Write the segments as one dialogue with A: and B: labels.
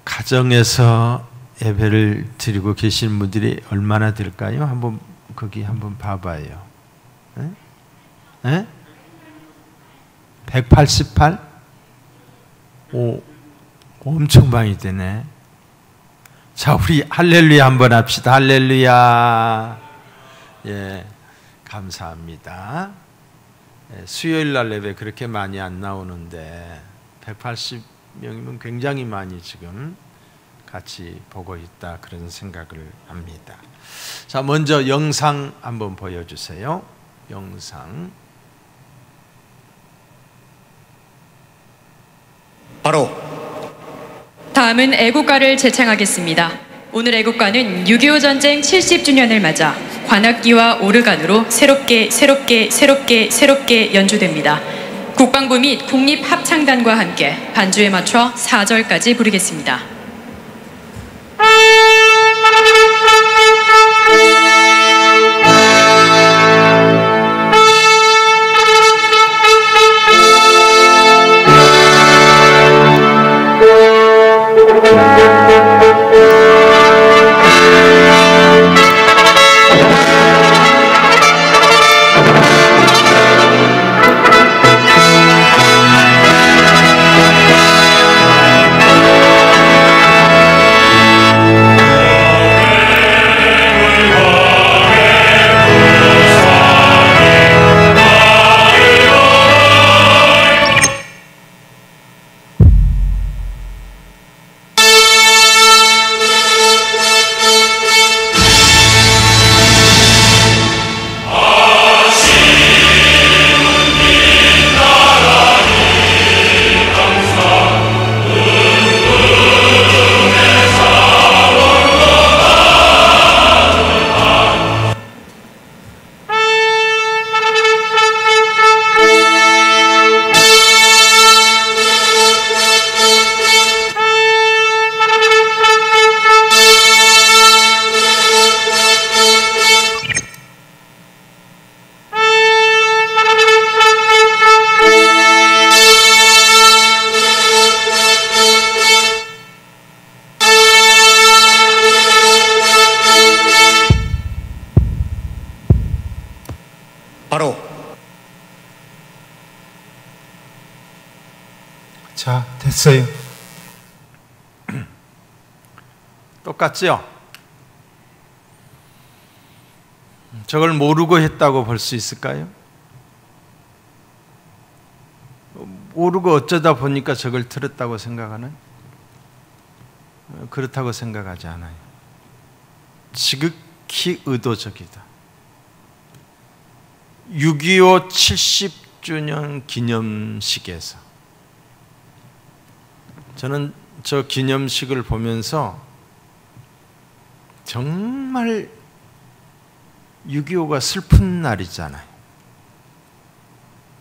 A: 가정에서 예배를 드리고 계신 분들이 얼마나 될까요? 한번 거기 한번 봐봐요. 188? 오, 엄청 많이 되네. 자, 우리 할렐루야 한번 합시다. 할렐루야. 예, 감사합니다. 수요일 날 예배 그렇게 많이 안 나오는데 180명이면 굉장히 많이 지금 같이 보고 있다, 그런 생각을 합니다. 자, 먼저 영상 한번 보여주세요. 영상.
B: 바로
C: 다음은 애국가를 재창하겠습니다. 오늘 애국가는 6.25 전쟁 70주년을 맞아 관악기와 오르간으로 새롭게 연주됩니다. 국방부 및 국립합창단과 함께 반주에 맞춰 4절까지 부르겠습니다.
B: 바로.
D: 자, 됐어요.
A: 똑같죠? 저걸 모르고 했다고 볼 수 있을까요? 모르고 어쩌다 보니까 저걸 들었다고 생각하는? 그렇다고 생각하지 않아요. 지극히 의도적이다. 6.25 70주년 기념식에서 저는 저 기념식을 보면서 정말 6.25가 슬픈 날이잖아요.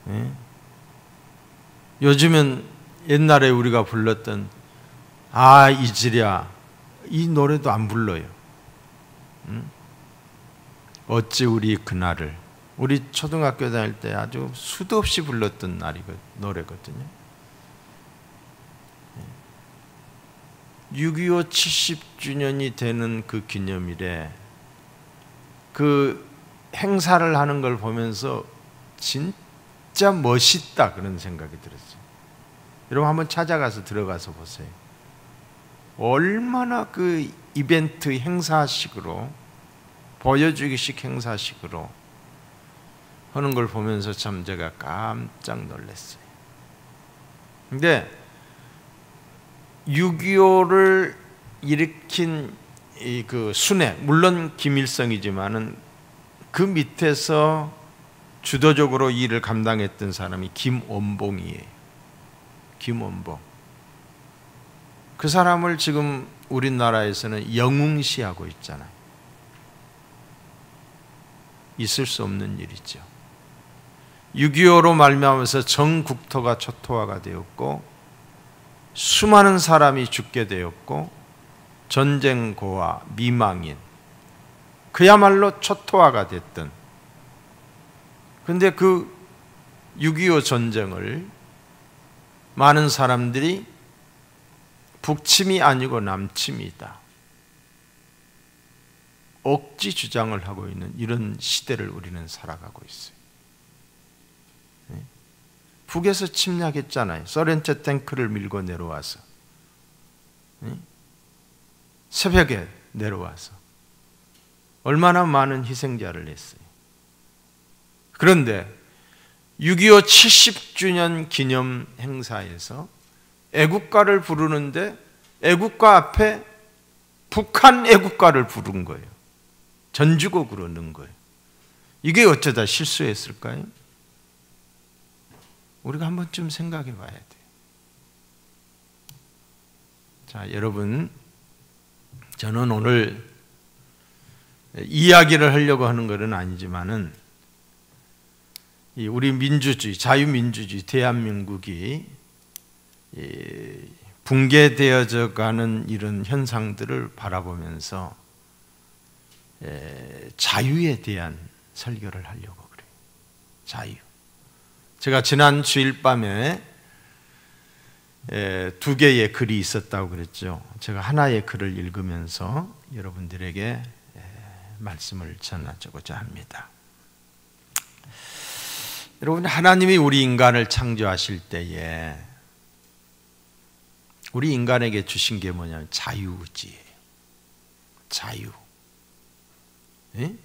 A: 예? 요즘은 옛날에 우리가 불렀던 아 이지랴 이 노래도 안 불러요. 어찌 우리 그날을, 우리 초등학교 다닐 때 아주 수도 없이 불렀던 노래거든요. 6.25 70주년이 되는 그 기념일에 그 행사를 하는 걸 보면서 진짜 멋있다, 그런 생각이 들었어요. 여러분 한번 찾아가서 들어가서 보세요. 얼마나 그 이벤트 행사식으로, 보여주기식 행사식으로 하는 걸 보면서 참 제가 깜짝 놀랐어요. 근데 6.25를 일으킨 이 그 순회, 물론 김일성이지만은 그 밑에서 주도적으로 이 일을 감당했던 사람이 김원봉이에요. 김원봉. 그 사람을 지금 우리나라에서는 영웅시하고 있잖아요. 있을 수 없는 일이죠. 6.25로 말미암아서 전 국토가 초토화가 되었고 수많은 사람이 죽게 되었고 전쟁 고아, 미망인, 그야말로 초토화가 됐던, 근데 그 6.25 전쟁을 많은 사람들이 북침이 아니고 남침이다. 억지 주장을 하고 있는 이런 시대를 우리는 살아가고 있어요. 북에서 침략했잖아요. 소련제 탱크를 밀고 내려와서 새벽에 내려와서 얼마나 많은 희생자를 냈어요. 그런데 6.25 70주년 기념 행사에서 애국가를 부르는데 애국가 앞에 북한 애국가를 부른 거예요. 전주곡으로 넣은 거예요. 이게 어쩌다 실수했을까요? 우리가 한 번쯤 생각해 봐야 돼요. 자, 여러분, 저는 오늘 이야기를 하려고 하는 것은 아니지만은 우리 민주주의, 자유민주주의, 대한민국이 붕괴되어져 가는 이런 현상들을 바라보면서 자유에 대한 설교를 하려고 그래요. 자유. 제가 지난 주일 밤에 두 개의 글이 있었다고 그랬죠. 제가 하나의 글을 읽으면서 여러분들에게 말씀을 전하고자 합니다. 여러분, 하나님이 우리 인간을 창조하실 때에 우리 인간에게 주신 게 뭐냐면 자유의지예요. 자유. 예?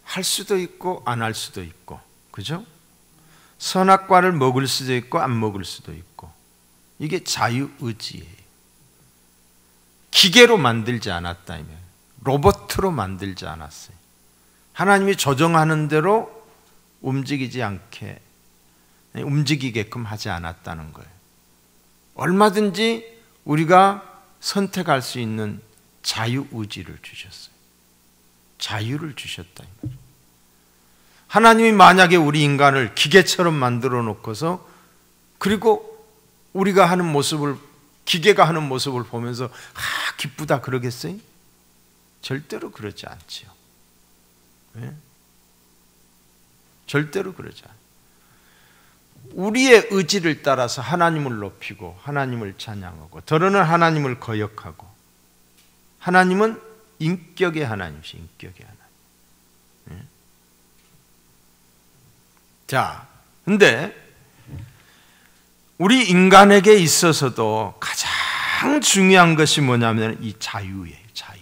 A: 할 수도 있고 안 할 수도 있고, 그죠? 선악과를 먹을 수도 있고 안 먹을 수도 있고, 이게 자유의지예요. 기계로 만들지 않았다며, 로봇으로 만들지 않았어요. 하나님이 조정하는 대로 움직이지 않게, 움직이게끔 하지 않았다는 거예요. 얼마든지 우리가 선택할 수 있는 자유의지를 주셨어요. 자유를 주셨다. 하나님이 만약에 우리 인간을 기계처럼 만들어 놓고서 그리고 우리가 하는 모습을, 기계가 하는 모습을 보면서 기쁘다 그러겠어요? 절대로 그렇지 않지요. 네? 절대로 그러지 않아요. 우리의 의지를 따라서 하나님을 높이고 하나님을 찬양하고 더러는 하나님을 거역하고, 하나님은 인격의 하나님이시, 인격의 하나님. 네? 자, 근데 우리 인간에게 있어서도 가장 중요한 것이 뭐냐면 이 자유예요. 자유.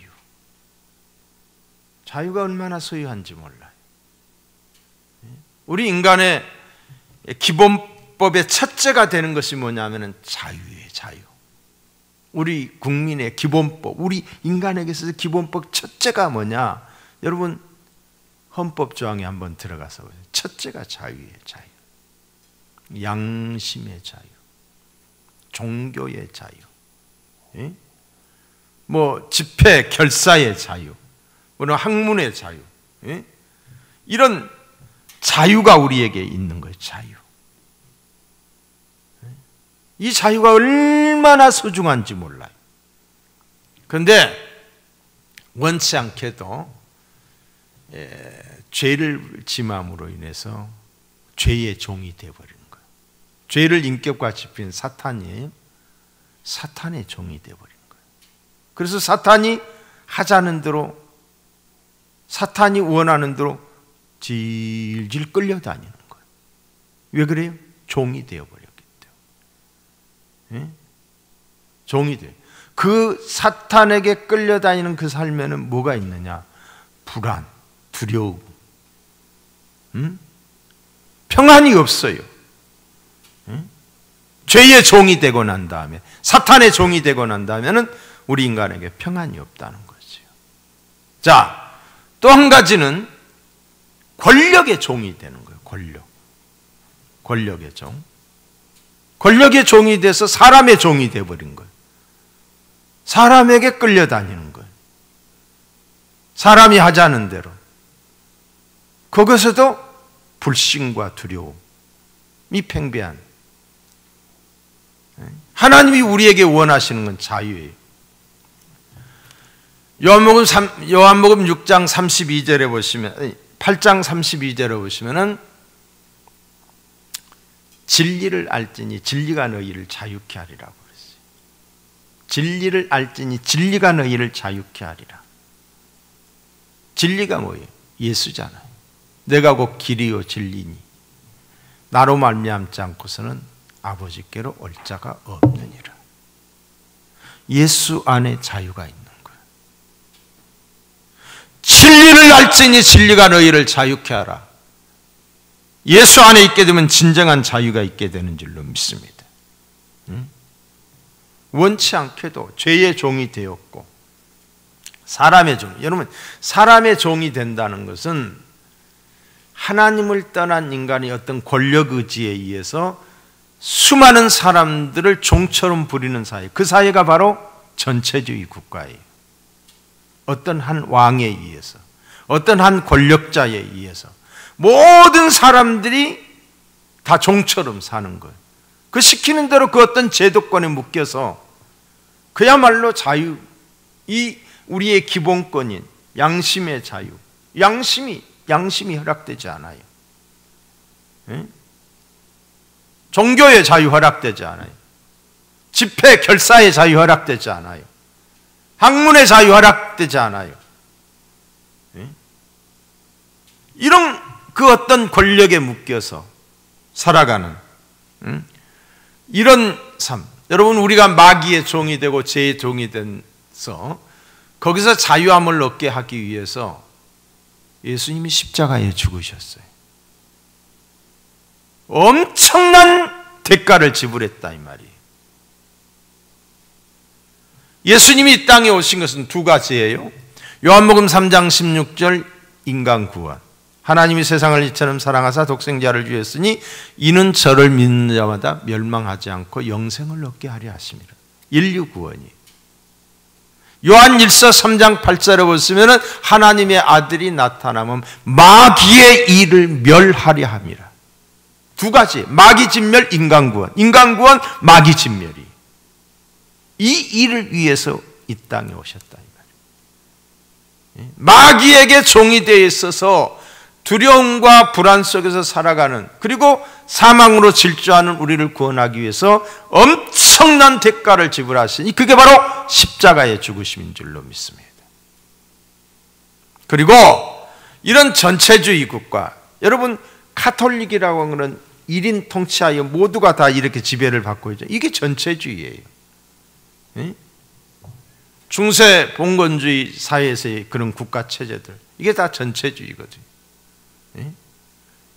A: 자유가 얼마나 소유한지 몰라요. 우리 인간의 기본법의 첫째가 되는 것이 뭐냐면 자유예요. 자유. 우리 국민의 기본법, 우리 인간에게 있어서 기본법 첫째가 뭐냐? 여러분, 헌법 조항에 한번 들어가서 보세요. 첫째가 자유예요. 자유. 양심의 자유, 종교의 자유, 예? 뭐 집회 결사의 자유, 뭐 학문의 자유, 예? 이런 자유가 우리에게 있는 거예요. 자유. 이 자유가 얼마나 소중한지 몰라요. 그런데 원치 않게도 죄를 짐함으로 인해서 죄의 종이 되어버리는 거예요. 죄를 인격과 짚인 사탄이 사탄의 종이 되어버리는 거예요. 그래서 사탄이 하자는 대로, 사탄이 원하는 대로 질질 끌려다니는 거예요. 왜 그래요? 종이 되어버렸기 때문에. 예? 종이 돼요. 그 사탄에게 끌려다니는 그 삶에는 뭐가 있느냐? 불안, 두려움, 평안이 없어요. 죄의 종이 되고 난 다음에, 사탄의 종이 되고 난 다음에는 우리 인간에게 평안이 없다는 거죠. 자, 또 한 가지는 권력의 종이 되는 거예요. 권력의 종. 권력의 종이 돼서 사람의 종이 되어버린 거예요. 사람에게 끌려다니는 거예요. 사람이 하자는 대로. 거기서도 불신과 두려움이 팽배한. 하나님이 우리에게 원하시는 건 자유예요. 요한복음 6장 32절에 보시면, 8장 32절에 보시면은 진리를 알지니 진리가 너희를 자유케 하리라고 그랬어요. 진리를 알지니 진리가 너희를 자유케 하리라. 진리가 뭐예요? 예수잖아요. 내가 곧 길이요 진리니 나로 말미암지 않고서는 아버지께로 올 자가 없느니라. 예수 안에 자유가 있는 거예요. 진리를 알지니 진리가 너희를 자유케 하라. 예수 안에 있게 되면 진정한 자유가 있게 되는 줄로 믿습니다. 원치 않게도 죄의 종이 되었고 사람의 종, 여러분 사람의 종이 된다는 것은 하나님을 떠난 인간의 어떤 권력 의지에 의해서 수많은 사람들을 종처럼 부리는 사회, 그 사회가 바로 전체주의 국가예요. 어떤 한 왕에 의해서, 어떤 한 권력자에 의해서 모든 사람들이 다 종처럼 사는 거예요. 그 시키는 대로 그 어떤 제도권에 묶여서 그야말로 자유, 이 우리의 기본권인 양심의 자유, 양심이 허락되지 않아요. 종교의 자유 허락되지 않아요. 집회 결사의 자유 허락되지 않아요. 학문의 자유 허락되지 않아요. 이런 그 어떤 권력에 묶여서 살아가는 이런 삶. 여러분, 우리가 마귀의 종이 되고 죄의 종이 돼서 거기서 자유함을 얻게 하기 위해서 예수님이 십자가에 죽으셨어요. 엄청난 대가를 지불했다 이 말이에요. 예수님이 이 땅에 오신 것은 두 가지예요. 요한복음 3장 16절 인간 구원. 하나님이 세상을 이처럼 사랑하사 독생자를 주셨으니 이는 저를 믿는 자마다 멸망하지 않고 영생을 얻게 하려 하심이라. 인류 구원이. 요한 1서 3장 8절에 보시면 하나님의 아들이 나타나면 마귀의 일을 멸하려 함이라. 두 가지, 마귀 진멸, 인간 구원. 인간 구원, 마귀 진멸이. 이 일을 위해서 이 땅에 오셨다 이 말이에요. 마귀에게 종이 되어 있어서 두려움과 불안 속에서 살아가는, 그리고 사망으로 질주하는 우리를 구원하기 위해서 엄청난 대가를 지불하시니 그게 바로 십자가의 죽으심인 줄로 믿습니다. 그리고 이런 전체주의 국가, 여러분 카톨릭이라고 하는 1인 통치하여 모두가 다 이렇게 지배를 받고 있죠. 이게 전체주의예요. 중세 봉건주의 사회에서의 그런 국가 체제들, 이게 다 전체주의거든요.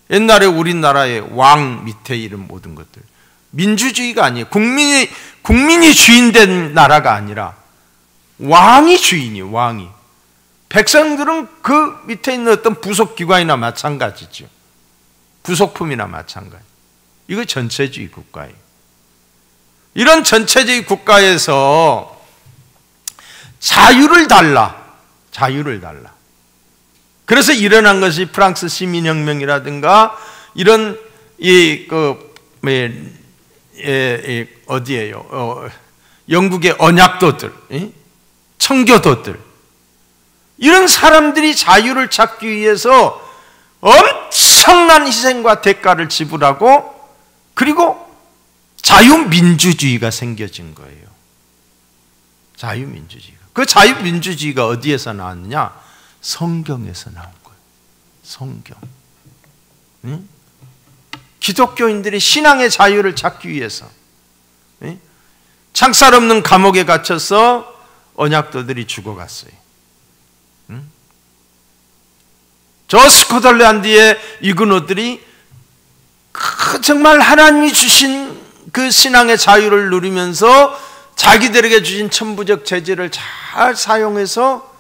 A: 옛날에 우리나라의 왕 밑에 이런 모든 것들, 민주주의가 아니에요. 국민이 주인된 나라가 아니라 왕이 주인이에요. 왕이. 백성들은 그 밑에 있는 어떤 부속기관이나 마찬가지죠. 부속품이나 마찬가지. 이거 전체주의 국가예요. 이런 전체주의 국가에서 자유를 달라. 그래서 일어난 것이 프랑스 시민혁명이라든가 이런 어디예요? 영국의 언약도들, 청교도들, 이런 사람들이 자유를 찾기 위해서 엄청난 희생과 대가를 지불하고, 그리고 자유민주주의가 생겨진 거예요. 자유민주주의가. 그 자유민주주의가 어디에서 나왔느냐? 성경에서 나온 거예요. 성경. 기독교인들이 신앙의 자유를 찾기 위해서 창살 없는 감옥에 갇혀서 언약도들이 죽어갔어요. 저 스코틀랜드의 이그노들이 정말 하나님이 주신 그 신앙의 자유를 누리면서 자기들에게 주신 천부적 재질을 잘 사용해서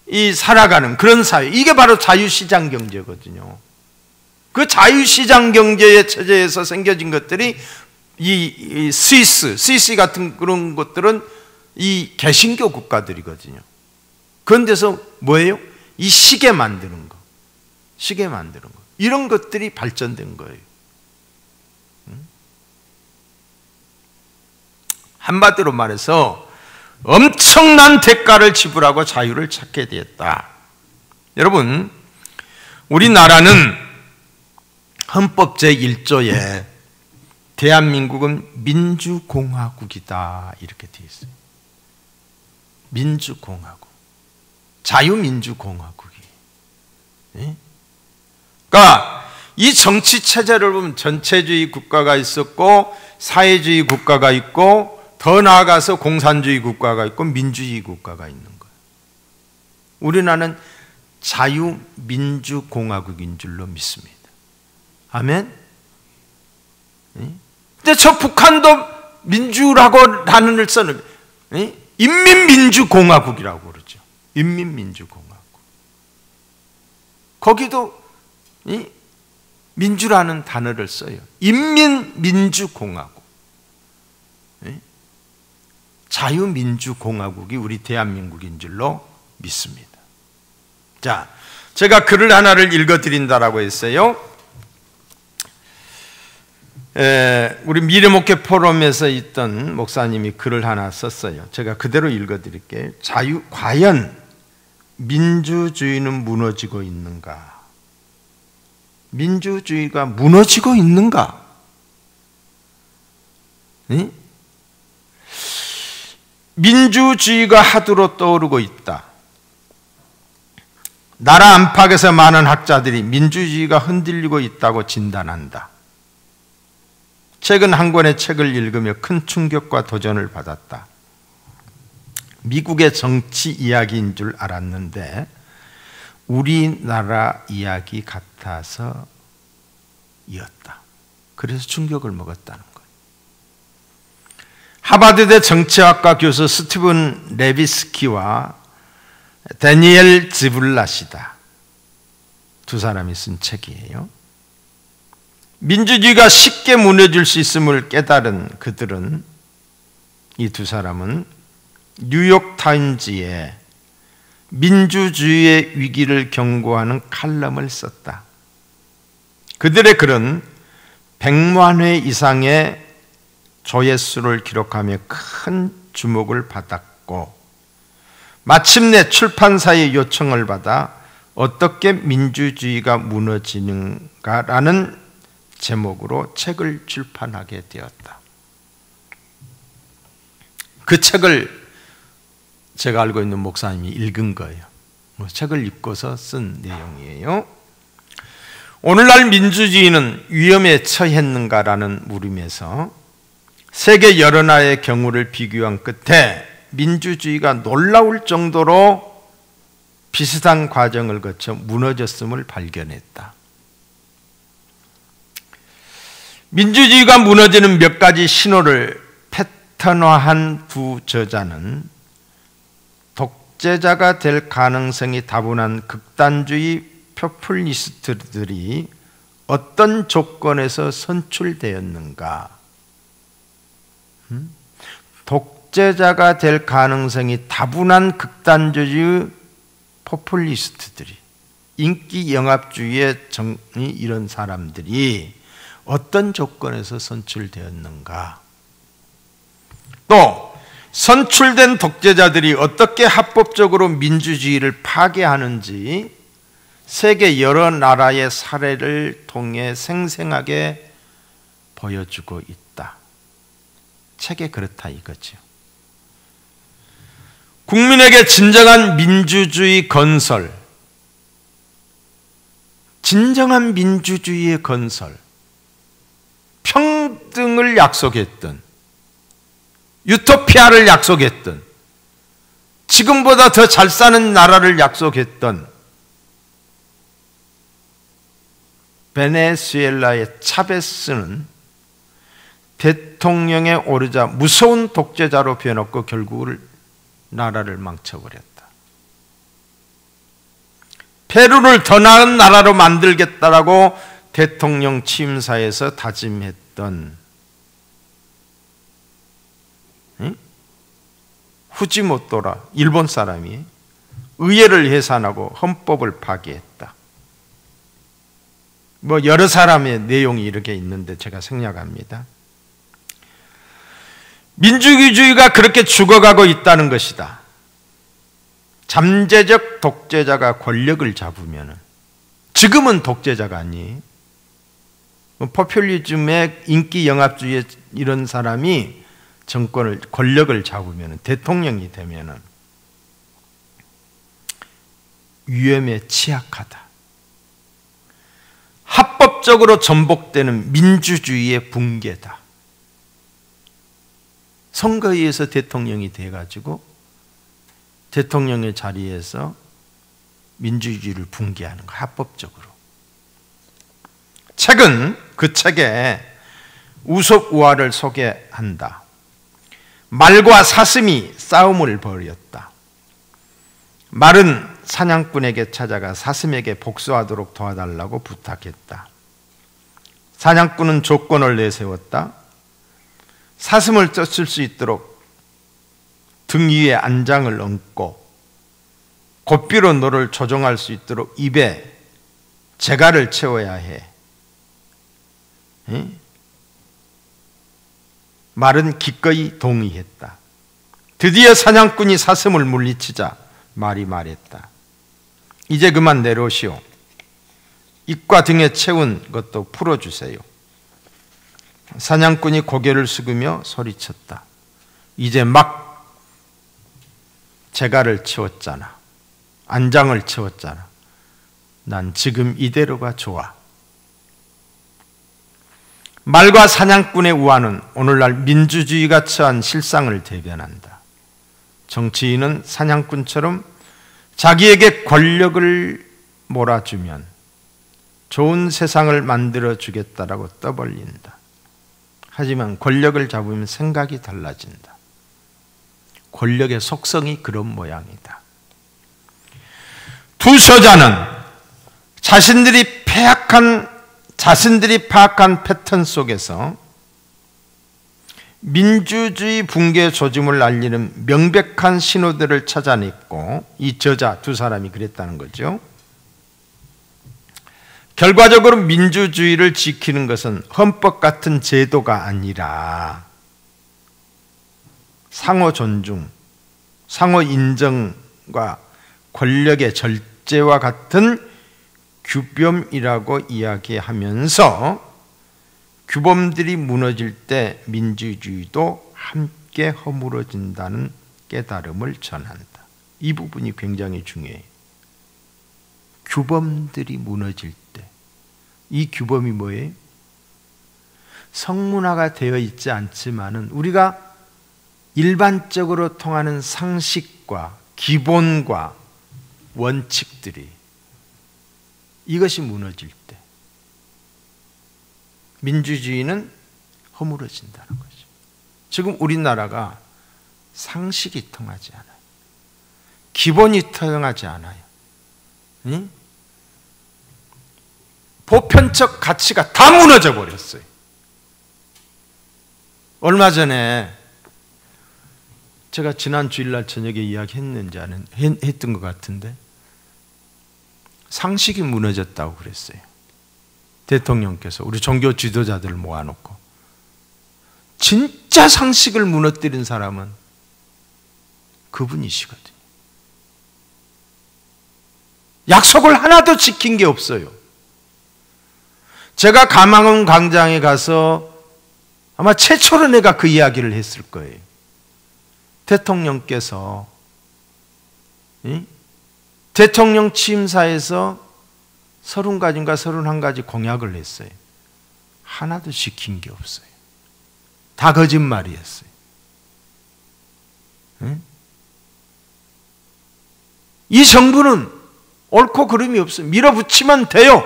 A: 이 살아가는 그런 사회, 이게 바로 자유시장 경제거든요. 그 자유시장 경제의 체제에서 생겨진 것들이 이 스위스 같은 그런 것들은 이 개신교 국가들이거든요. 그런 데서 뭐예요? 이 시계 만드는 거, 이런 것들이 발전된 거예요. 한마디로 말해서 엄청난 대가를 지불하고 자유를 찾게 되었다. 여러분, 우리나라는 헌법 제1조에 대한민국은 민주공화국이다 이렇게 되어 있어요. 민주공화국, 자유민주공화국이. 그러니까 이 정치 체제를 보면 전체주의 국가가 있었고 사회주의 국가가 있고 더 나아가서 공산주의 국가가 있고 민주주의 국가가 있는 거예요. 우리나라는 자유민주공화국인 줄로 믿습니다. 아멘? 근데 저 북한도 민주라고 단어를 써는 인민민주공화국이라고 그러죠. 인민민주공화국. 거기도 민주라는 단어를 써요. 인민민주공화국. 자유민주공화국이 우리 대한민국인 줄로 믿습니다. 자, 제가 글을 하나를 읽어드린다라고 했어요. 우리 미래목회 포럼에서 있던 목사님이 글을 하나 썼어요. 제가 그대로 읽어드릴게요. 과연 민주주의는 무너지고 있는가? 민주주의가 무너지고 있는가? 네? 민주주의가 하두로 떠오르고 있다. 나라 안팎에서 많은 학자들이 민주주의가 흔들리고 있다고 진단한다. 최근 한 권의 책을 읽으며 큰 충격과 도전을 받았다. 미국의 정치 이야기인 줄 알았는데 우리나라 이야기 같아서 이었다. 그래서 충격을 먹었다는 거예요. 하버드대 정치학과 교수 스티븐 레비스키와 다니엘 지블라시다. 두 사람이 쓴 책이에요. 민주주의가 쉽게 무너질 수 있음을 깨달은 그들은, 이 두 사람은 뉴욕타임즈에 민주주의의 위기를 경고하는 칼럼을 썼다. 그들의 글은 100만 회 이상의 조회수를 기록하며 큰 주목을 받았고 마침내 출판사의 요청을 받아 어떻게 민주주의가 무너지는가라는 제목으로 책을 출판하게 되었다. 그 책을 제가 알고 있는 목사님이 읽은 거예요. 책을 읽고서 쓴 내용이에요. 오늘날 민주주의는 위험에 처했는가라는 물음에서 세계 여러 나라의 경우를 비교한 끝에 민주주의가 놀라울 정도로 비슷한 과정을 거쳐 무너졌음을 발견했다. 민주주의가 무너지는 몇 가지 신호를 패턴화한 두 저자는 독재자가 될 가능성이 다분한 극단주의 포퓰리스트들이 어떤 조건에서 선출되었는가? 독재자가 될 가능성이 다분한 극단주의 포퓰리스트들이, 인기 영합주의의 이런 사람들이 어떤 조건에서 선출되었는가? 또 선출된 독재자들이 어떻게 합법적으로 민주주의를 파괴하는지 세계 여러 나라의 사례를 통해 생생하게 보여주고 있다. 책에 그렇다 이거죠. 국민에게 진정한 민주주의 건설, 진정한 민주주의의 건설, 평등을 약속했던, 유토피아를 약속했던, 지금보다 더 잘 사는 나라를 약속했던 베네수엘라의 차베스는 대통령에 오르자 무서운 독재자로 변했고 결국 나라를 망쳐버렸다. 페루를 더 나은 나라로 만들겠다라고 대통령 취임사에서 다짐했던 후지모토라 일본 사람이 의회를 해산하고 헌법을 파기했다. 뭐 여러 사람의 내용이 이렇게 있는데 제가 생략합니다. 민주주의가 그렇게 죽어가고 있다는 것이다. 잠재적 독재자가 권력을 잡으면, 지금은 독재자가 아니, 포퓰리즘의 인기 영합주의 이런 사람이 정권을, 권력을 잡으면, 대통령이 되면 위험에 취약하다. 합법적으로 전복되는 민주주의의 붕괴다. 선거에 의해서 대통령이 돼가지고 대통령의 자리에서 민주주의를 붕괴하는 거, 합법적으로. 책은 그 책에 우속우화를 소개한다. 말과 사슴이 싸움을 벌였다. 말은 사냥꾼에게 찾아가 사슴에게 복수하도록 도와달라고 부탁했다. 사냥꾼은 조건을 내세웠다. 사슴을 쫓을 수 있도록 등 위에 안장을 얹고 고삐로 너를 조종할 수 있도록 입에 재갈을 채워야 해. 말은 기꺼이 동의했다. 드디어 사냥꾼이 사슴을 물리치자 말이 말했다. 이제 그만 내려오시오. 입과 등에 채운 것도 풀어주세요. 사냥꾼이 고개를 숙이며 소리쳤다. 이제 막 재갈을 채웠잖아. 안장을 채웠잖아. 난 지금 이대로가 좋아. 말과 사냥꾼의 우화는 오늘날 민주주의가 처한 실상을 대변한다. 정치인은 사냥꾼처럼 자기에게 권력을 몰아주면 좋은 세상을 만들어주겠다라고 떠벌린다. 하지만 권력을 잡으면 생각이 달라진다. 권력의 속성이 그런 모양이다. 두 저자는 자신들이 파악한 패턴 속에서 민주주의 붕괴 조짐을 알리는 명백한 신호들을 찾아냈고, 이 저자 두 사람이 그랬다는 거죠. 결과적으로 민주주의를 지키는 것은 헌법 같은 제도가 아니라 상호 존중, 상호 인정과 권력의 절제와 같은 규범이라고 이야기하면서 규범들이 무너질 때 민주주의도 함께 허물어진다는 깨달음을 전한다. 이 부분이 굉장히 중요해요. 규범들이 무너질 때, 이 규범이 뭐예요? 성문화가 되어 있지 않지만은 우리가 일반적으로 통하는 상식과 기본과 원칙들이, 이것이 무너질 때 민주주의는 허물어진다는 거죠. 지금 우리나라가 상식이 통하지 않아요. 기본이 통하지 않아요. 응? 보편적 가치가 다 무너져 버렸어요. 얼마 전에 제가 지난 주일날 저녁에 이야기했는지 했던 것 같은데, 상식이 무너졌다고 그랬어요. 대통령께서 우리 종교 지도자들을 모아놓고. 진짜 상식을 무너뜨린 사람은 그분이시거든요. 약속을 하나도 지킨 게 없어요. 제가 감암원 광장에 가서 아마 최초로 내가 그 이야기를 했을 거예요. 대통령께서 대통령 취임사에서 30가지인가 31가지 공약을 했어요. 하나도 지킨 게 없어요. 다 거짓말이었어요. 이 정부는 옳고 그름이 없어요. 밀어붙이면 돼요.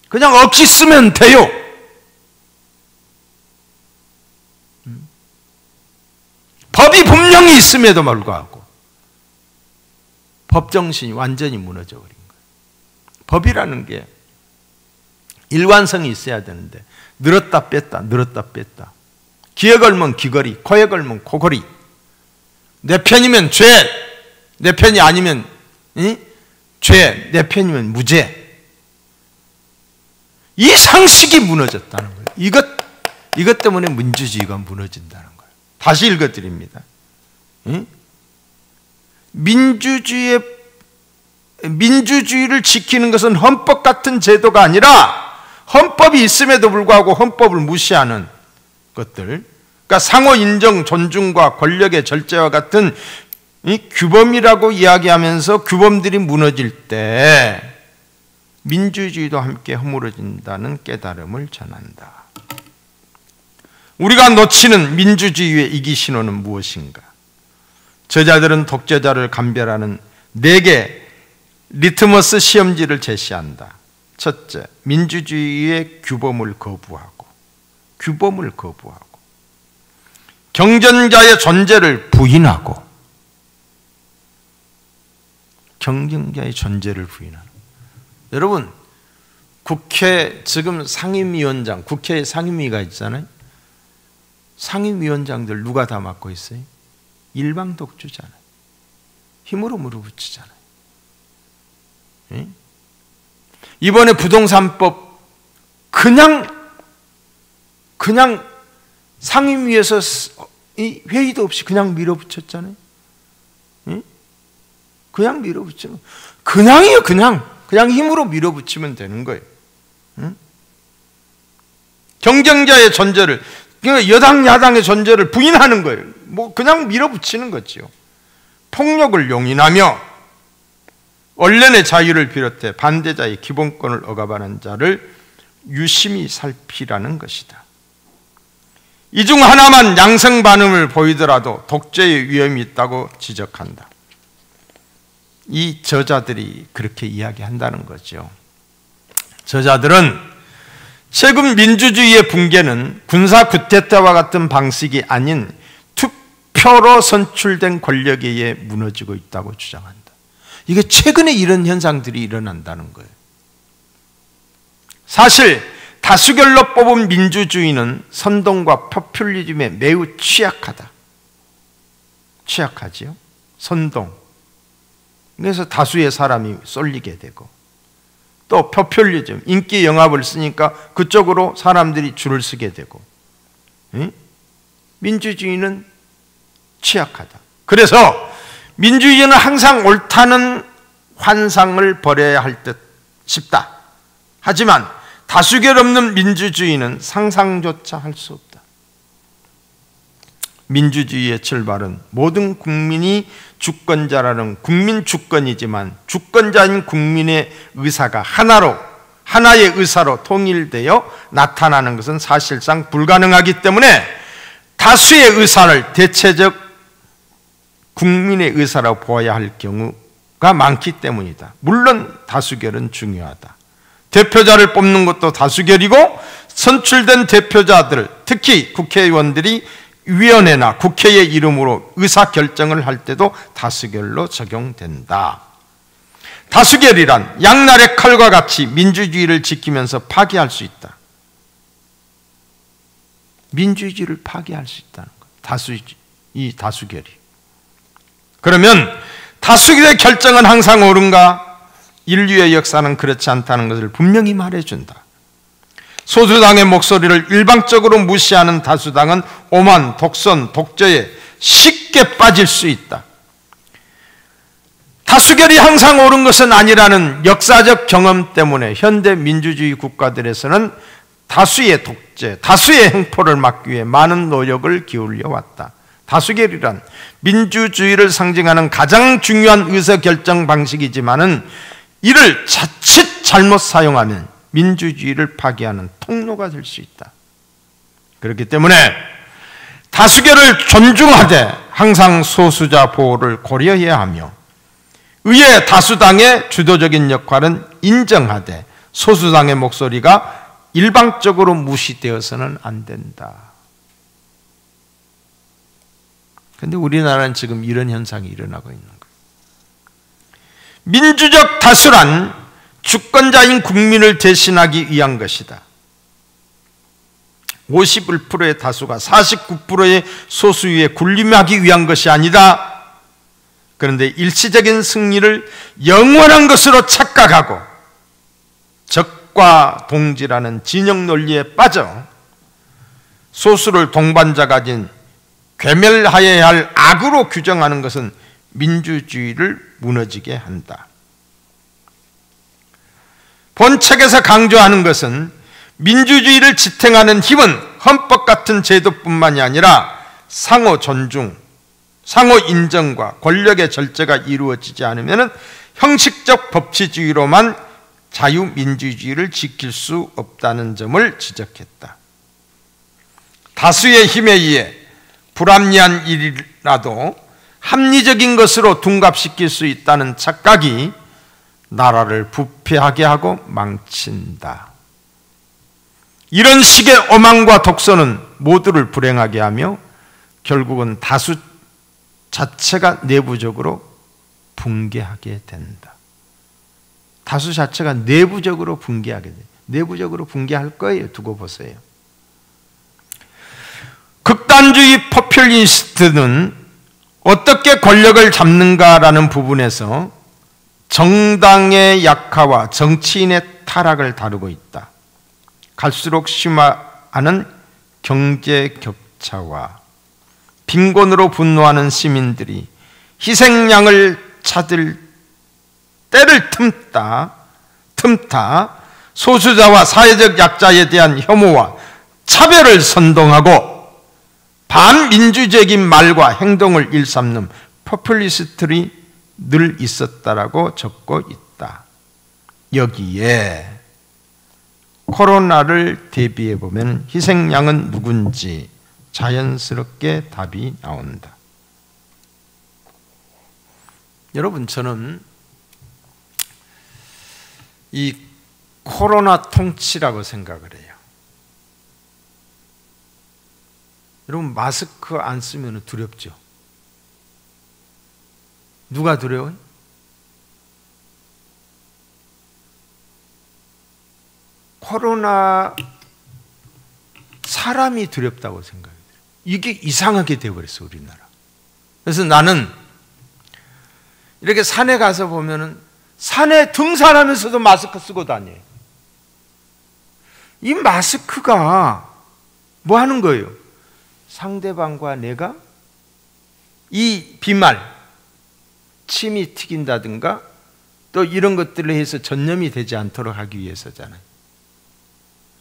A: 그냥 억지 쓰면 돼요. 법이 분명히 있음에도 불구하고 법정신이 완전히 무너져 버린 거예요. 법이라는 게 일관성이 있어야 되는데 늘었다 뺐다 늘었다 뺐다. 귀에 걸면 귀걸이, 코에 걸면 코걸이. 내 편이면 죄, 내 편이 아니면 죄, 내 편이면 무죄. 이 상식이 무너졌다는 거예요. 이것 때문에 민주주의가 무너진다는 거예요. 다시 읽어드립니다. 민주주의를 지키는 것은 헌법 같은 제도가 아니라 헌법이 있음에도 불구하고 헌법을 무시하는 것들, 그러니까 상호 인정, 존중과 권력의 절제와 같은 이 규범이라고 이야기하면서 규범들이 무너질 때 민주주의도 함께 허물어진다는 깨달음을 전한다. 우리가 놓치는 민주주의의 이기 신호는 무엇인가? 저자들은 독재자를 감별하는 4개 리트머스 시험지를 제시한다. 첫째, 민주주의의 규범을 거부하고 경쟁자의 존재를 부인하고 여러분, 국회 지금 상임위원장, 국회 상임위가 있잖아요. 상임위원장들 누가 다 맡고 있어요? 일방 독주잖아요. 힘으로 물어붙이잖아요. 예? 이번에 부동산법 그냥 상임위에서 회의도 없이 그냥 밀어붙였잖아요. 예? 그냥 밀어붙이면 그냥이요. 그냥 힘으로 밀어붙이면 되는 거예요. 예? 경쟁자의 존재를, 그러니까 여당 야당의 존재를 부인하는 거예요. 뭐 그냥 밀어붙이는 거지요. 폭력을 용인하며 언론의 자유를 비롯해 반대자의 기본권을 억압하는 자를 유심히 살피라는 것이다. 이 중 하나만 양성 반응을 보이더라도 독재의 위험이 있다고 지적한다. 이 저자들이 그렇게 이야기한다는 거죠. 저자들은 최근 민주주의의 붕괴는 군사 쿠데타와 같은 방식이 아닌 투표로 선출된 권력에 의해 무너지고 있다고 주장한다. 이게 최근에 이런 현상들이 일어난다는 거예요. 사실 다수결로 뽑은 민주주의는 선동과 포퓰리즘에 매우 취약하지요. 선동. 그래서 다수의 사람이 쏠리게 되고, 또 포퓰리즘, 인기 영합을 쓰니까 그쪽으로 사람들이 줄을 서게 되고, 민주주의는 취약하다. 그래서 민주주의는 항상 옳다는 환상을 버려야 할 듯 싶다. 하지만 다수결 없는 민주주의는 상상조차 할 수 없다. 민주주의의 출발은 모든 국민이 주권자라는 국민 주권이지만 주권자인 국민의 의사가 하나의 의사로 통일되어 나타나는 것은 사실상 불가능하기 때문에 다수의 의사를 대체적 국민의 의사라고 보아야 할 경우가 많기 때문이다. 물론 다수결은 중요하다. 대표자를 뽑는 것도 다수결이고, 선출된 대표자들, 특히 국회의원들이 위원회나 국회의 이름으로 의사결정을 할 때도 다수결로 적용된다. 다수결이란 양날의 칼과 같이 민주주의를 지키면서 파괴할 수 있다. 민주주의를 파괴할 수 있다는 것. 이 다수결이. 그러면 다수결의 결정은 항상 옳은가? 인류의 역사는 그렇지 않다는 것을 분명히 말해준다. 소수당의 목소리를 일방적으로 무시하는 다수당은 오만, 독선, 독재에 쉽게 빠질 수 있다. 다수결이 항상 옳은 것은 아니라는 역사적 경험 때문에 현대 민주주의 국가들에서는 다수의 독재, 다수의 횡포를 막기 위해 많은 노력을 기울여 왔다. 다수결이란 민주주의를 상징하는 가장 중요한 의사결정 방식이지만은 이를 자칫 잘못 사용하면 민주주의를 파괴하는 통로가 될 수 있다. 그렇기 때문에 다수결을 존중하되 항상 소수자 보호를 고려해야 하며, 의회 다수당의 주도적인 역할은 인정하되 소수당의 목소리가 일방적으로 무시되어서는 안 된다. 그런데 우리나라는 지금 이런 현상이 일어나고 있는 거예요. 민주적 다수란 주권자인 국민을 대신하기 위한 것이다. 51%의 다수가 49%의 소수 위에 군림하기 위한 것이 아니다. 그런데 일시적인 승리를 영원한 것으로 착각하고 적과 동지라는 진영 논리에 빠져 소수를 동반자 가진 괴멸하여야 할 악으로 규정하는 것은 민주주의를 무너지게 한다. 본 책에서 강조하는 것은 민주주의를 지탱하는 힘은 헌법 같은 제도뿐만이 아니라 상호 존중, 상호 인정과 권력의 절제가 이루어지지 않으면 형식적 법치주의로만 자유민주주의를 지킬 수 없다는 점을 지적했다. 다수의 힘에 의해 불합리한 일이라도 합리적인 것으로 둔갑시킬 수 있다는 착각이 나라를 부패하게 하고 망친다. 이런 식의 오만과 독선은 모두를 불행하게 하며 결국은 다수 자체가 내부적으로 붕괴하게 된다. 다수 자체가 내부적으로 붕괴하게 돼. 내부적으로 붕괴할 거예요. 두고 보세요. 극단주의 포퓰리스트는 어떻게 권력을 잡는가라는 부분에서 정당의 약화와 정치인의 타락을 다루고 있다. 갈수록 심화하는 경제 격차와 빈곤으로 분노하는 시민들이 희생양을 찾을 때를 틈타 소수자와 사회적 약자에 대한 혐오와 차별을 선동하고 반민주적인 말과 행동을 일삼는 포퓰리스트들이 늘 있었다라고 적고 있다. 여기에 코로나를 대비해 보면 희생양은 누군지 자연스럽게 답이 나온다. 여러분, 저는 이 코로나 통치라고 생각을 해요. 여러분, 마스크 안 쓰면 두렵죠? 누가 두려워요? 코로나 사람이 두렵다고 생각해요. 이게 이상하게 되어버렸어, 우리나라. 그래서 나는 이렇게 산에 가서 보면은 산에 등산하면서도 마스크 쓰고 다녀요. 이 마스크가 뭐 하는 거예요? 상대방과 내가 이 비말, 침이 튀긴다든가 또 이런 것들을 해서 전염이 되지 않도록 하기 위해서잖아요.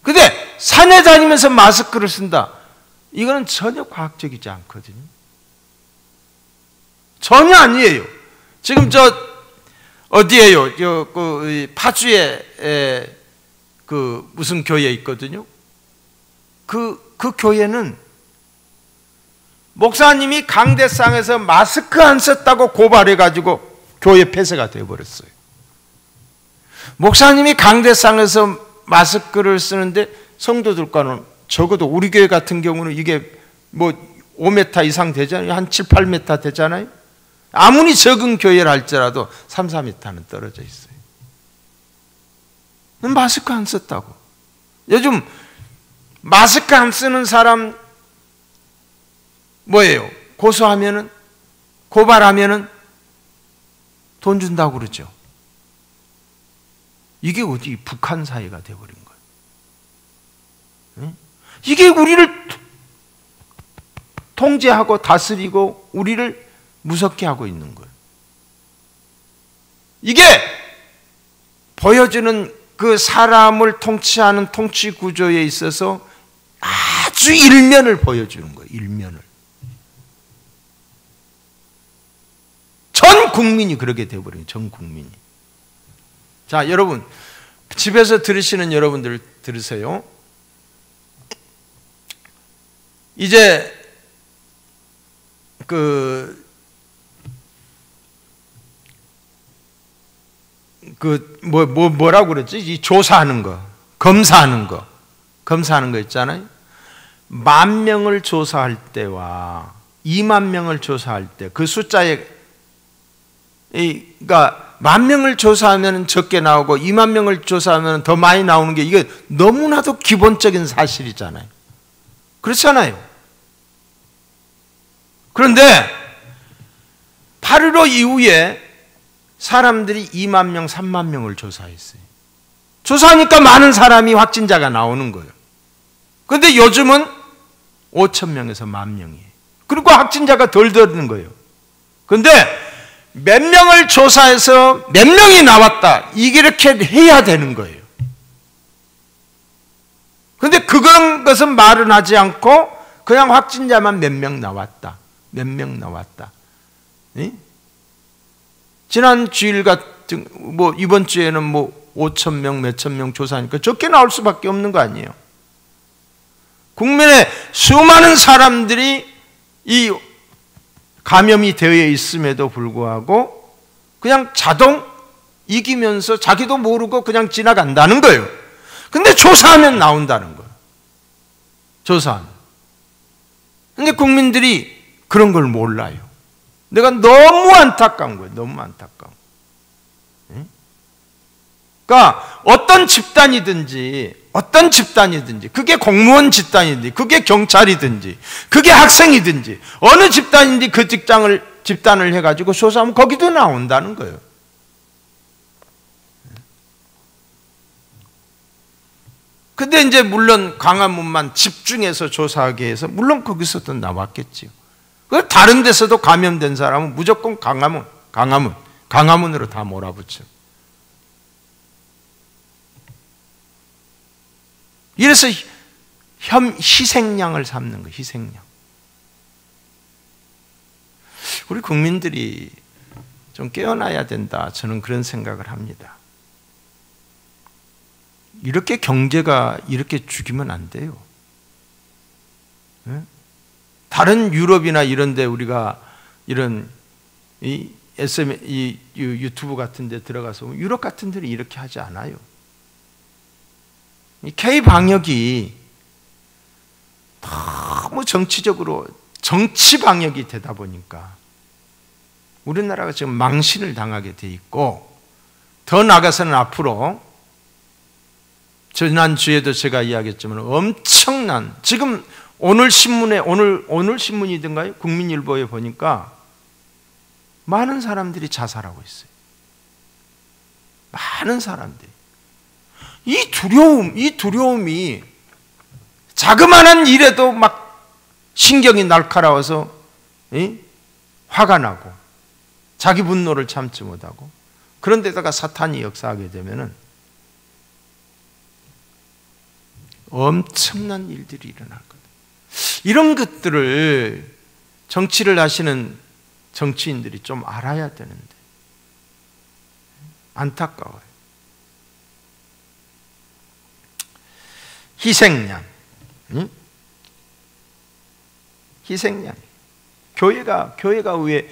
A: 근데 산에 다니면서 마스크를 쓴다. 이거는 전혀 과학적이지 않거든요. 전혀 아니에요. 지금 어디에요? 파주에 무슨 교회 있거든요. 그 교회는 목사님이 강대상에서 마스크 안 썼다고 고발해가지고 교회 폐쇄가 되어버렸어요. 목사님이 강대상에서 마스크를 쓰는데 성도들과는 적어도 우리 교회 같은 경우는 이게 뭐 5m 이상 되잖아요. 한 7, 8m 되잖아요. 아무리 적은 교회를 할지라도 3, 4m는 떨어져 있어요. 마스크 안 썼다고. 요즘 마스크 안 쓰는 사람 뭐예요? 고소하면은, 고발하면은 돈 준다고 그러죠. 이게 어디 북한 사회가 되어버린 거예요. 이게 우리를 통제하고 다스리고 우리를 무섭게 하고 있는 거예요. 이게 보여주는 그 사람을 통치하는 통치 구조에 있어서 아주 일면을 보여주는 거예요. 일면을. 전 국민이 그렇게 되어버려요. 전 국민이. 자, 여러분, 집에서 들으시는 여러분들 들으세요. 이제 뭐라고 그랬지? 이 조사하는 거, 검사하는 거 있잖아요. 10,000명을 조사할 때와 20,000명을 조사할 때 그 숫자에, 그러니까 10,000명을 조사하면 적게 나오고 20,000명을 조사하면 더 많이 나오는 게 이게 너무나도 기본적인 사실이잖아요. 그렇잖아요. 그런데 8.15 이후에 사람들이 20,000명, 30,000명을 조사했어요. 조사하니까 많은 사람이 확진자가 나오는 거예요. 그런데 요즘은 5,000명에서 10,000명이에요. 그리고 확진자가 덜 되는 거예요. 그런데 몇 명을 조사해서 몇 명이 나왔다. 이렇게 해야 되는 거예요. 그런데 그런 것은 말은 하지 않고 그냥 확진자만 몇 명 나왔다. 몇 명 나왔다. 예? 지난 주일 같은 이번 주에는 5천 명, 몇천 명 조사하니까 적게 나올 수밖에 없는 거 아니에요. 국민의 수많은 사람들이 이 감염이 되어 있음에도 불구하고 그냥 자동 이기면서 자기도 모르고 그냥 지나간다는 거예요. 근데 조사하면 나온다는 거예요. 조사하면. 근데 국민들이 그런 걸 몰라요. 내가 너무 안타까운 거예요. 너무 안타까운. 그러니까 어떤 집단이든지 그게 공무원 집단이든지 그게 경찰이든지 그게 학생이든지 어느 집단인지 그 집단을 해가지고 조사하면 거기도 나온다는 거예요. 근데 이제 물론 광화문만 집중해서 조사하게 해서 물론 거기서도 나왔겠지요. 다른 데서도 감염된 사람은 무조건 강화문으로 다 몰아붙여. 이래서 희생양을 삼는 거예요. 희생양. 우리 국민들이 좀 깨어나야 된다. 저는 그런 생각을 합니다. 이렇게 경제가 이렇게 죽이면 안 돼요. 다른 유럽이나 이런 데 우리가 이런 이 유튜브 같은 데 들어가서 유럽 같은 데는 이렇게 하지 않아요. 이 K-방역이 너무 정치적으로 정치 방역이 되다 보니까 우리나라가 지금 망신을 당하게 돼 있고 더 나아가서는 앞으로 지난주에도 제가 이야기했지만 엄청난 지금 오늘 신문에 오늘 신문이든가요? 국민일보에 보니까 많은 사람들이 자살하고 있어요. 많은 사람들이. 이 두려움이 자그마한 일에도 막 신경이 날카로워서 화가 나고 자기 분노를 참지 못하고 그런 데다가 사탄이 역사하게 되면은 엄청난 일들이 일어날 거예요. 이런 것들을 정치를 하시는 정치인들이 좀 알아야 되는데 안타까워요. 희생양. 희생양. 교회가 왜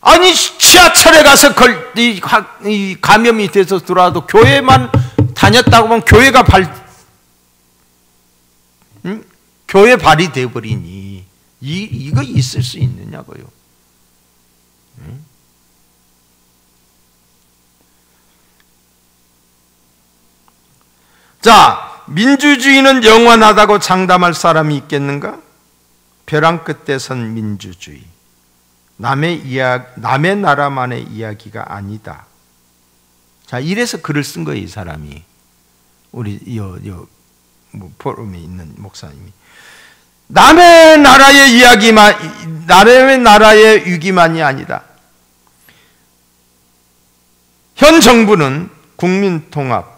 A: 아니 지하철에 가서 이 감염이 돼서 들어와도 교회만 다녔다고 하면 교회 발이 되어버리니 이거 있을 수 있느냐고요. 자, 민주주의는 영원하다고 장담할 사람이 있겠는가? 벼랑 끝에 선 민주주의. 남의 나라만의 이야기가 아니다. 자, 이래서 글을 쓴 거예요, 이 사람이. 우리 포럼에 있는 목사님이. 남의 나라의 위기만이 아니다. 현 정부는 국민 통합,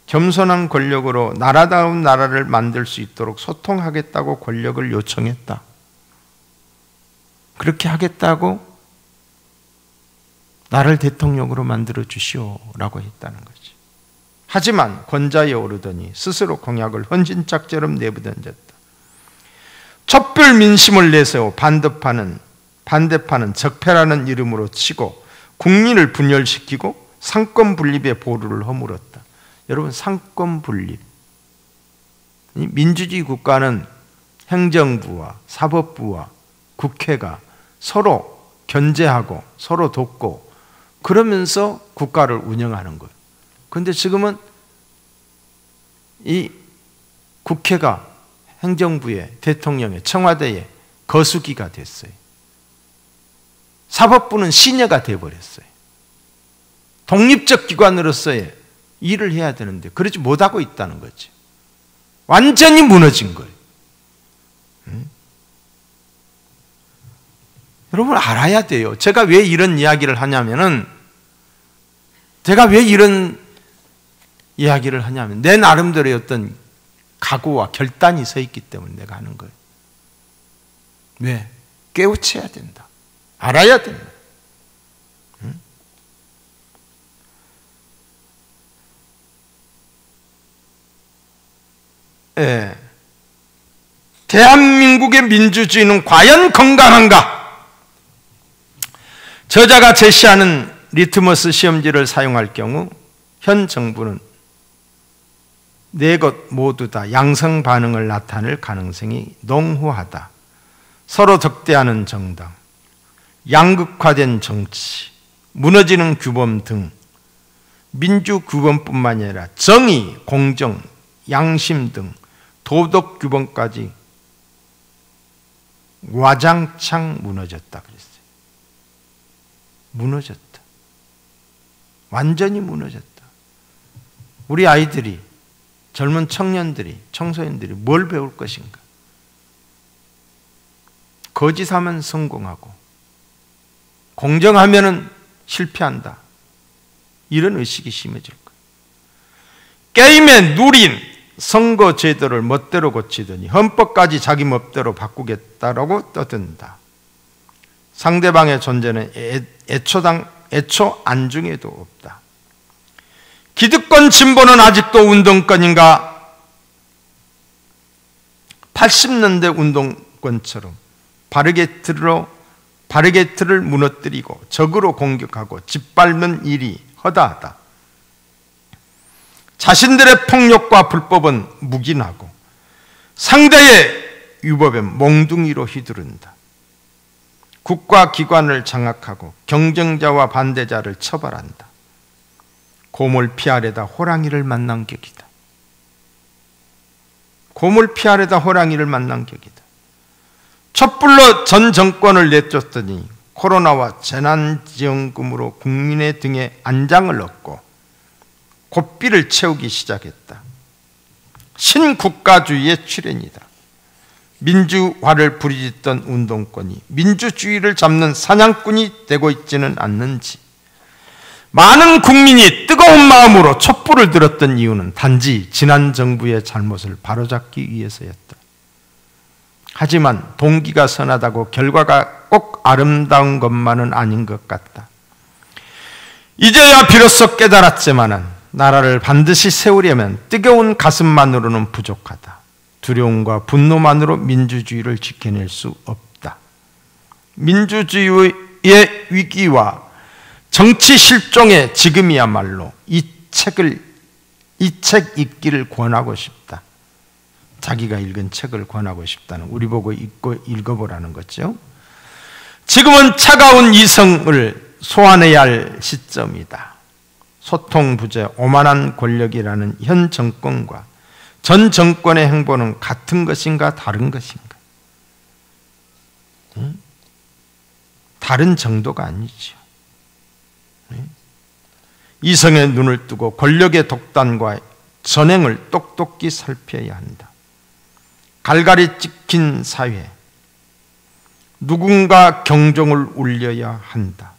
A: 겸손한 권력으로 나라다운 나라를 만들 수 있도록 소통하겠다고 권력을 요청했다. 그렇게 하겠다고 나를 대통령으로 만들어 주시오라고 했다는 거지. 하지만 권좌에 오르더니 스스로 공약을 헌신짝처럼 내부던졌다. 촛불 민심을 내세워 반대파는 적폐라는 이름으로 치고 국민을 분열시키고 상권 분립의 보루를 허물었다. 여러분, 상권 분립. 민주주의 국가는 행정부와 사법부와 국회가 서로 견제하고 서로 돕고 그러면서 국가를 운영하는 거예요. 그런데 지금은 이 국회가 행정부의, 대통령의, 청와대의 거수기가 됐어요. 사법부는 시녀가 되어버렸어요. 독립적 기관으로서의 일을 해야 되는데 그러지 못하고 있다는 거죠. 완전히 무너진 거예요. 여러분 알아야 돼요. 제가 왜 이런 이야기를 하냐면 내 나름대로의 어떤 각오와 결단이 서 있기 때문에 내가 하는 거예요. 왜? 깨우쳐야 된다. 알아야 된다. 응? 예. 대한민국의 민주주의는 과연 건강한가? 저자가 제시하는 리트머스 시험지를 사용할 경우 현 정부는 네 것 모두 다 양성 반응을 나타낼 가능성이 농후하다. 서로 적대하는 정당, 양극화된 정치, 무너지는 규범 등 민주 규범뿐만 아니라 정의, 공정, 양심 등 도덕 규범까지 와장창 무너졌다 그랬어요. 무너졌다. 완전히 무너졌다. 우리 아이들이, 젊은 청년들이, 청소년들이 뭘 배울 것인가? 거짓하면 성공하고 공정하면 실패한다. 이런 의식이 심해질 거예요. 게임에 누린 선거 제도를 멋대로 고치더니 헌법까지 자기 멋대로 바꾸겠다라고 떠든다. 상대방의 존재는 애초 안중에도 없다. 기득권 진보는 아직도 운동권인가? 80년대 운동권처럼 바리게이트를 무너뜨리고 적으로 공격하고 짓밟는 일이 허다하다. 자신들의 폭력과 불법은 묵인하고 상대의 위법에 몽둥이로 휘두른다. 국가기관을 장악하고 경쟁자와 반대자를 처벌한다. 곰을 피하려다 호랑이를 만난 격이다. 곰을 피하려다 호랑이를 만난 격이다. 촛불로 전 정권을 내쫓더니 코로나와 재난지원금으로 국민의 등에 안장을 얻고 고삐를 채우기 시작했다. 신국가주의의 출현이다. 민주화를 부르짖던 운동권이 민주주의를 잡는 사냥꾼이 되고 있지는 않는지. 많은 국민이 뜨거운 마음으로 촛불을 들었던 이유는 단지 지난 정부의 잘못을 바로잡기 위해서였다. 하지만 동기가 선하다고 결과가 꼭 아름다운 것만은 아닌 것 같다. 이제야 비로소 깨달았지만은 나라를 반드시 세우려면 뜨거운 가슴만으로는 부족하다. 두려움과 분노만으로 민주주의를 지켜낼 수 없다. 민주주의의 위기와 정치 실종의 지금이야말로 이 책 읽기를 권하고 싶다. 자기가 읽은 책을 권하고 싶다는, 우리 보고 읽어보라는 거죠. 지금은 차가운 이성을 소환해야 할 시점이다. 소통 부재, 오만한 권력이라는 현 정권과 전 정권의 행보는 같은 것인가 다른 것인가? 다른 정도가 아니죠. 이성의 눈을 뜨고 권력의 독단과 전횡을 똑똑히 살펴야 한다. 갈갈이 찍힌 사회, 누군가 경종을 울려야 한다.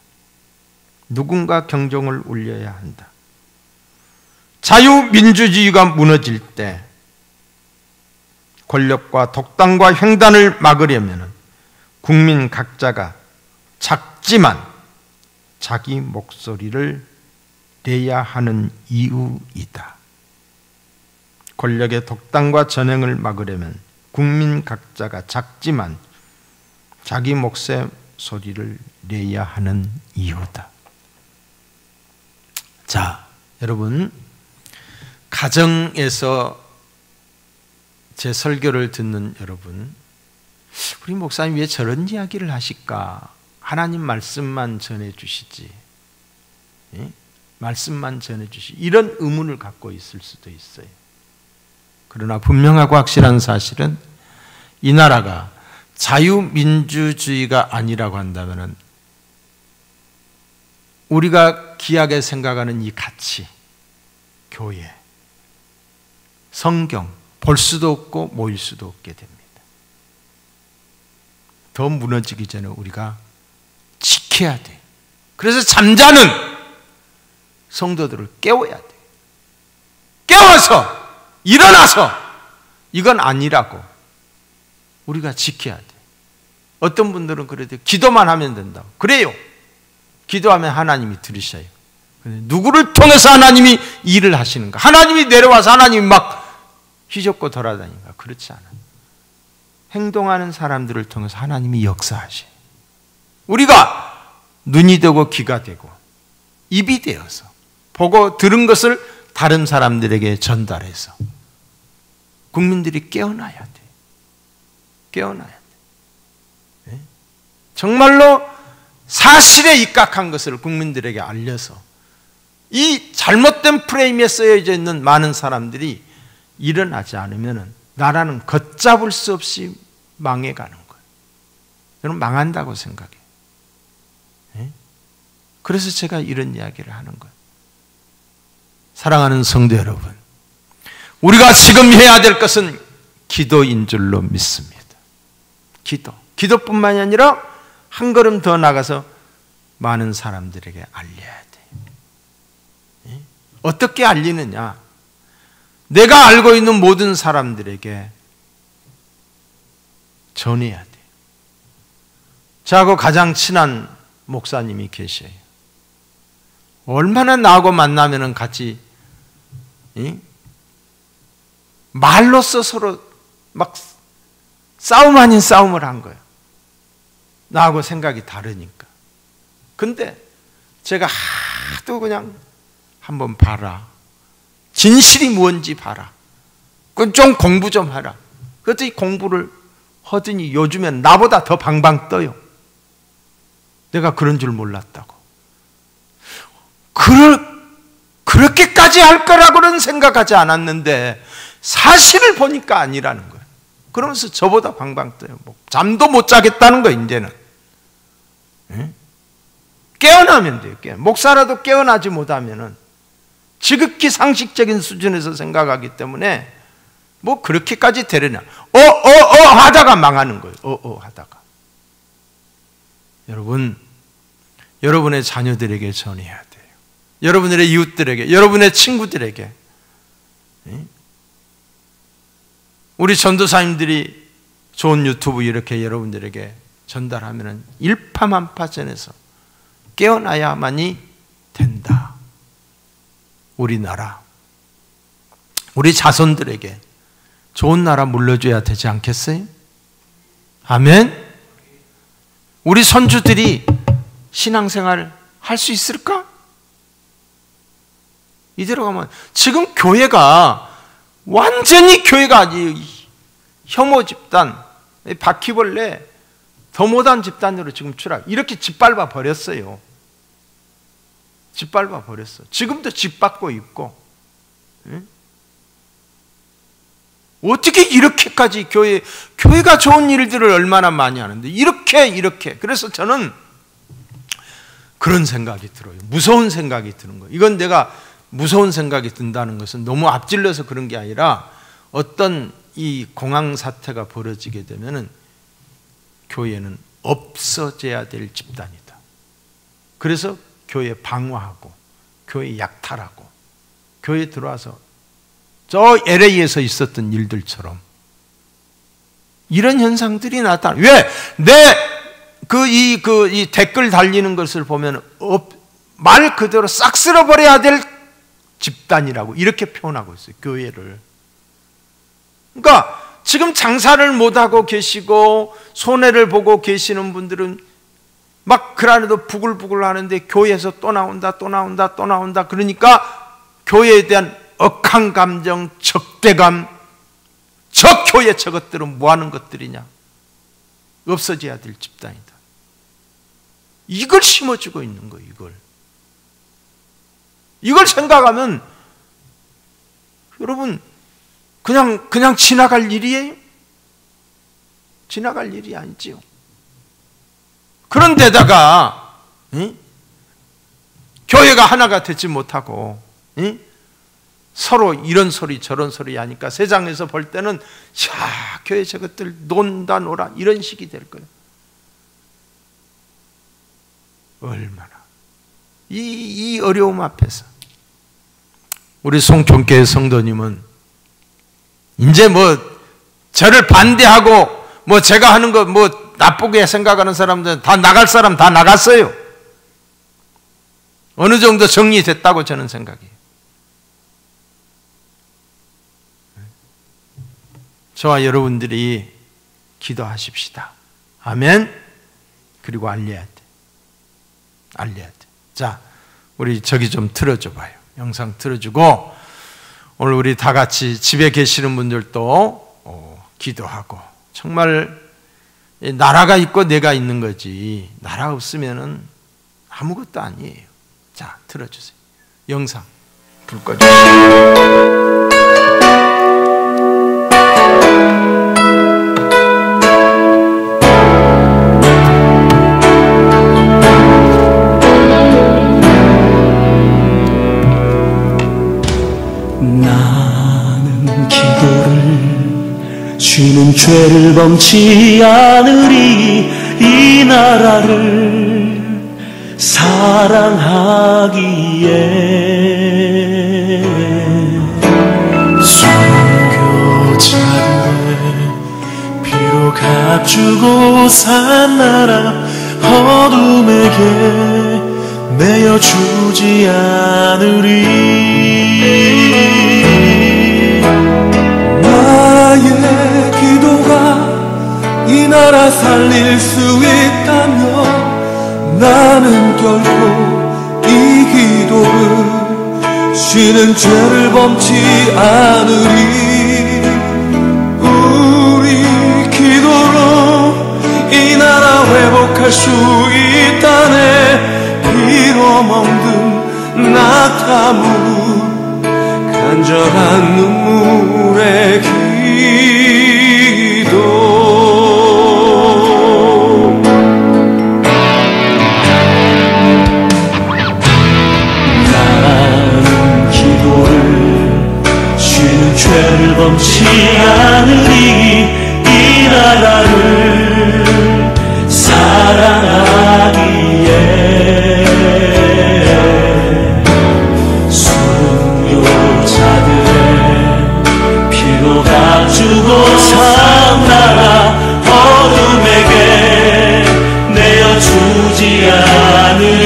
A: 누군가 경종을 울려야 한다. 자유민주주의가 무너질 때 권력과 독단과 횡단을 막으려면 국민 각자가 작지만 자기 목소리를 내야 하는 이유이다. 권력의 독단과 전횡을 막으려면 국민 각자가 작지만 자기 목소리를 내야 하는 이유다. 자, 여러분, 가정에서 제 설교를 듣는 여러분, 우리 목사님 왜 저런 이야기를 하실까? 하나님 말씀만 전해주시지, 말씀만 전해주시지, 이런 의문을 갖고 있을 수도 있어요. 그러나 분명하고 확실한 사실은 이 나라가 자유민주주의가 아니라고 한다면 우리가 귀하게 생각하는 이 가치, 교회, 성경 볼 수도 없고 모일 수도 없게 됩니다. 더 무너지기 전에 우리가 지켜야 돼. 그래서 잠자는 성도들을 깨워야 돼. 깨워서 일어나서 이건 아니라고 우리가 지켜야 돼. 어떤 분들은 그래도 기도만 하면 된다고. 그래요. 기도하면 하나님이 들으셔요. 누구를 통해서 하나님이 일을 하시는가? 하나님이 내려와서 하나님이 막 휘젓고 돌아다니는가? 그렇지 않아요. 행동하는 사람들을 통해서 하나님이 역사하셔요. 우리가 눈이 되고 귀가 되고 입이 되어서 보고 들은 것을 다른 사람들에게 전달해서 국민들이 깨어나야 돼. 깨어나야 돼. 정말로 사실에 입각한 것을 국민들에게 알려서 이 잘못된 프레임에 쓰여져 있는 많은 사람들이 일어나지 않으면 나라는 걷잡을 수 없이 망해가는 거예요. 저는 망한다고 생각해요. 그래서 제가 이런 이야기를 하는 거예요. 사랑하는 성도 여러분, 우리가 지금 해야 될 것은 기도인 줄로 믿습니다. 기도뿐만이 아니라 한 걸음 더 나가서 많은 사람들에게 알려야 돼요. 어떻게 알리느냐? 내가 알고 있는 모든 사람들에게 전해야 돼요. 저하고 가장 친한 목사님이 계셔요. 얼마나 나하고 만나면 같이 말로써 서로 막 싸움 아닌 싸움을 한 거예요. 나하고 생각이 다르니까. 근데 제가 하도 그냥 한번 봐라. 진실이 뭔지 봐라. 좀 공부 좀 하라. 그랬더니 공부를 하더니 요즘엔 나보다 더 방방 떠요. 내가 그런 줄 몰랐다고. 그렇게까지 할 거라고는 생각하지 않았는데 사실을 보니까 아니라는 거예요. 그러면서 저보다 방방 떠요. 잠도 못 자겠다는 거예요, 이제는. 깨어나면 돼요. 목사라도 깨어나지 못하면은 지극히 상식적인 수준에서 생각하기 때문에 뭐 그렇게까지 되려나. 하다가 망하는 거예요. 하다가. 여러분, 여러분의 자녀들에게 전해야 돼요. 여러분들의 이웃들에게, 여러분의 친구들에게. 우리 전도사님들이 좋은 유튜브 이렇게 여러분들에게 전달하면 일파만파전에서 깨어나야만이 된다. 우리나라, 우리 자손들에게 좋은 나라 물려줘야 되지 않겠어요? 아멘? 우리 손주들이 신앙생활 할 수 있을까? 이대로 가면 지금 교회가 완전히 교회가 혐오 집단, 바퀴벌레, 더 못한 집단으로 지금 이렇게 짓밟아 버렸어요. 짓밟아 버렸어. 지금도 짓밟고 있고. 어떻게 이렇게까지 교회가 좋은 일들을 얼마나 많이 하는데 이렇게. 그래서 저는 그런 생각이 들어요. 무서운 생각이 드는 거예요. 이건 내가 무서운 생각이 든다는 것은 너무 앞질러서 그런 게 아니라 어떤 이 공황 사태가 벌어지게 되면은 교회는 없어져야 될 집단이다. 그래서 교회 방화하고 교회 약탈하고 교회 들어와서 저 LA에서 있었던 일들처럼 이런 현상들이 나타나. 왜? 이 댓글 달리는 것을 보면 말 그대로 싹 쓸어버려야 될 집단이라고 이렇게 표현하고 있어요. 교회를. 그러니까 지금 장사를 못하고 계시고 손해를 보고 계시는 분들은 막 그 안에도 부글부글 하는데 교회에서 또 나온다. 그러니까 교회에 대한 억한 감정, 적대감, 저 교회 저것들은 뭐 하는 것들이냐? 없어져야 될 집단이다. 이걸 심어주고 있는 거예요. 이걸 생각하면 여러분 그냥 지나갈 일이에요? 지나갈 일이 아니지요. 그런데다가 교회가 하나가 되지 못하고 서로 이런 소리 저런 소리 하니까 세상에서 볼 때는 교회 저것들 논다 놀아 이런 식이 될 거예요. 얼마나 이 어려움 앞에서 우리 송촌교회 성도님은 이제 저를 반대하고 뭐 제가 하는 거 뭐 나쁘게 생각하는 사람들은 다 나갈 사람 다 나갔어요. 어느 정도 정리됐다고 저는 생각해요. 저와 여러분들이 기도하십시다. 아멘. 그리고 알려야 돼. 알려야 돼. 자, 우리 저기 좀 틀어줘 봐요. 영상 틀어주고 오늘 우리 다 같이 집에 계시는 분들도 기도하고 정말 나라가 있고 내가 있는 거지 나라 없으면은 아무것도 아니에요. 자, 틀어주세요. 영상 불 꺼주세요.
E: 나는 기도를 쉬는 죄를 범치 않으리 이 나라를 사랑하기에 순교자들의 피로 값주고 산 나라 어둠에게 내어주지 않으리. 나의 기도가 이 나라 살릴 수 있다면 나는 결코 이 기도를 쉬는 죄를 범치 않으리. 우리 기도로 이 나라 회복할 수 있다네. 피로 멍든 낙타무 간절한 눈물의 기도. 나는 기도를 쉬는 죄를 범치 않으리 이 나라를 사랑하기에 주고 산 나라 어둠에게 내어주지 않으리.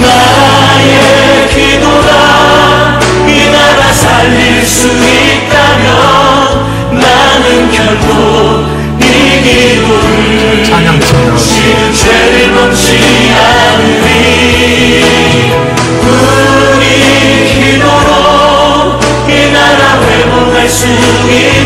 E: 나의 기도가 이 나라 살릴 수 있다면 나는 결코 이 기도를 쉬는 죄를 범치 않으리. 우리 기도로 이 나라 회복할 수 있다.